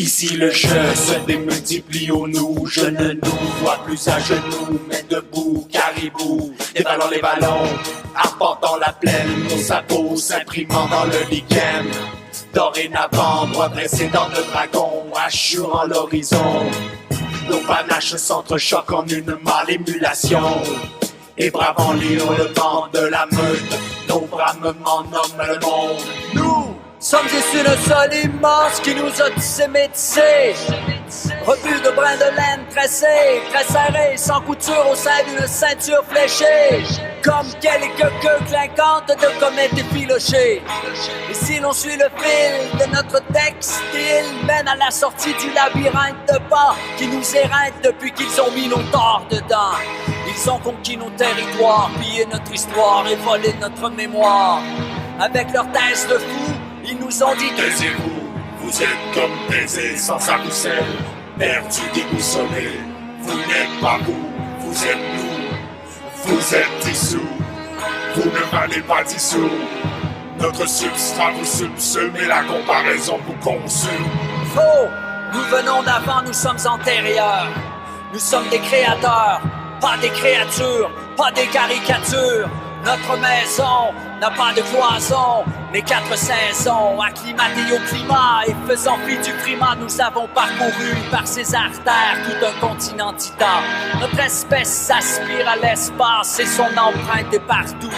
Ici le jeu se démultiplie au nous. Je ne nous vois plus à genoux, mais debout, caribou. Dévalons les ballons, arpentant la plaine, nos sabots s'imprimant dans le lichen. Dorénavant, bras dressés dans de dragons, assurant l'horizon. Nos panaches s'entrechoquent en une mâle émulation. Et bravant les hurlements de la meute, nos bramements nomment le monde. Nous sommes issus d'un sol immense qui nous a tissé métissés. Revus de brins de laine tressés, très serrés, sans couture au sein d'une ceinture fléchée. Comme quelques queues clinquantes de comètes effilochées. Et si l'on suit le fil de notre textile, mène à la sortie du labyrinthe de pas qui nous éreinte depuis qu'ils ont mis nos torts dedans. Ils ont conquis nos territoires, pillé notre histoire et volé notre mémoire. Avec leurs thèses de fous, ils nous ont dit: taisez-vous, vous êtes comme baisés sans carrousel, perdus, déboussolés. Vous n'êtes pas vous, vous êtes nous. Vous êtes dissous, vous ne valez pas 10 sous. Notre substrat vous subsume et la comparaison vous consume. Faux, nous venons d'avant, nous sommes antérieurs. Nous sommes des créateurs, pas des créatures, pas des caricatures. Notre maison n'a pas de cloison, mais 4 saisons, acclimatées au climat et faisant fi du climat, nous avons parcouru par ses artères tout un continent titan. Notre espèce aspire à l'espace et son empreinte est partout.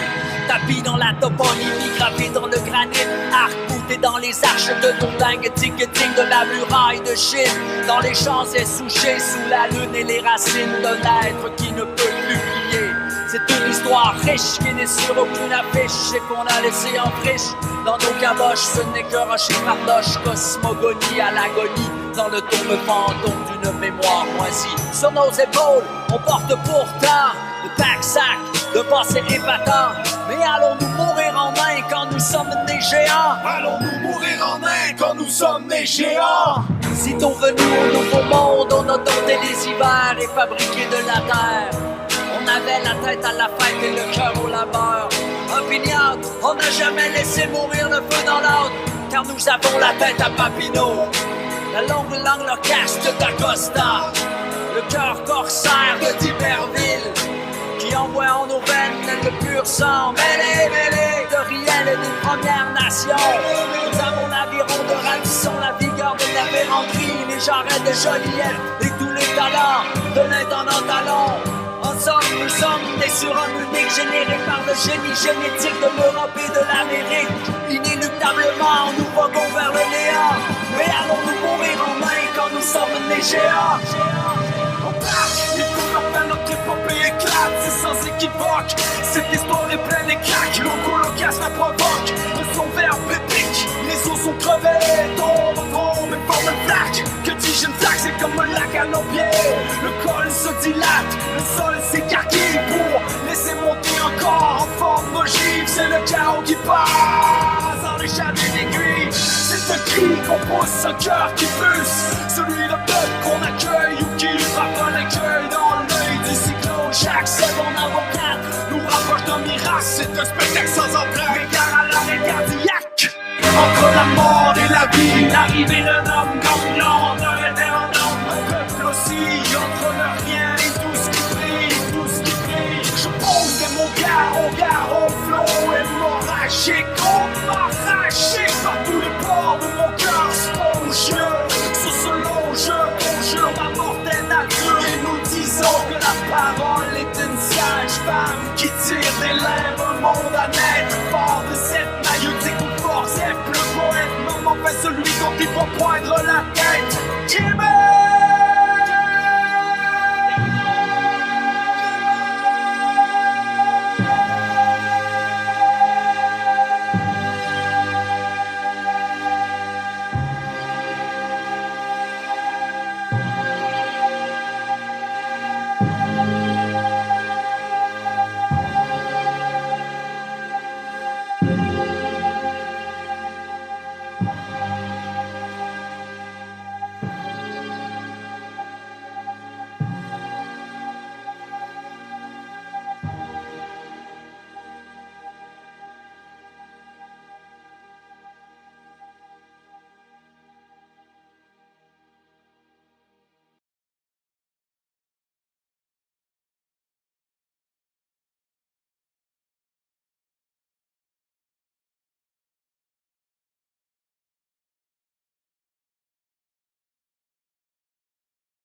Tapis dans la toponymie, gravé dans le granit, arc-bouté dans les arches de nos dingues, tic-tic de la muraille de Chine, dans les champs essouchés sous la lune et les racines d'un être qui ne peut plus plier. C'est une histoire riche qui n'est sur aucune affiche et qu'on a laissé en friche. Dans nos caboches, ce n'est que rocher fardoche, cosmogonie à l'agonie, dans le tombe fantôme d'une mémoire moisie. Sur nos épaules, on porte pourtant le pack-sac de passé épatant. Mais allons-nous mourir en nains quand nous sommes des géants? Allons-nous mourir en nains quand nous sommes des géants? Sitôt venus au nouveau monde, on a dompté les hivers et fabriqué de la terre. On avait la tête à la fête et le cœur au labeur. Opiniâtre, on n'a jamais laissé mourir le feu dans l'autre, car nous avons la tête à Papineau, la longue langue loquace d'Acosta, le cœur corsaire de d'Iberville, qui envoie en nos veines le pur sang mêlé, mêlé de Riel et des Premières Nations. Nous avons l'aviron de Radisson, la vigueur de la Vérandrie, les jarrets de Joliette et tous les talents de l'intendant Talon. En somme, nous sommes des surhommes uniques, générés par le génie génétique de l'Europe et de l'Amérique. Inéluctablement, nous voguons vers le néant. Mais allons-nous mourir en main quand nous sommes des géants? On part, il faut qu'enfin notre épopée éclate, c'est sans équivoque. Cette histoire est pleine d'éclaques, loco loquace la provoque. Le son verbe épique, les os sont crevés, tombe et forme une plaque. Que dis-je, une plaque, c'est comme un lac à nos pieds. Le col se dilate, le sol s'écarquille pour laisser monter encore en forme d'ogive. C'est le chaos qui passe dans les chalets d'aiguille. C'est un cri qu'on pousse, un cœur qui pulse, celui de peuple qu'on accueille ou qui frappe un écueil dans l'œil du cyclone. Chaque seconde avocate nous rapproche d'un miracle. C'est un spectacle sans entrée, égard à l'arrêt cardiaque. Entre la mort et la vie, l'arrivée d'un homme comme l'ordre d'un référendum. Un peuple aussi, entre le rien et tout ce qui brille, tout ce qui brille. Je pose des mots gare au flot hémorragique, par tous les pores de mon cœur spongieux. Sur ce long jeu, on jure ma mortelle nature. Et nous disons que la parole est une sage femme qui tire des lèvres un monde à naître. Fort de cette maillotique ou force, le poète, maman fait celui dont il faut poindre la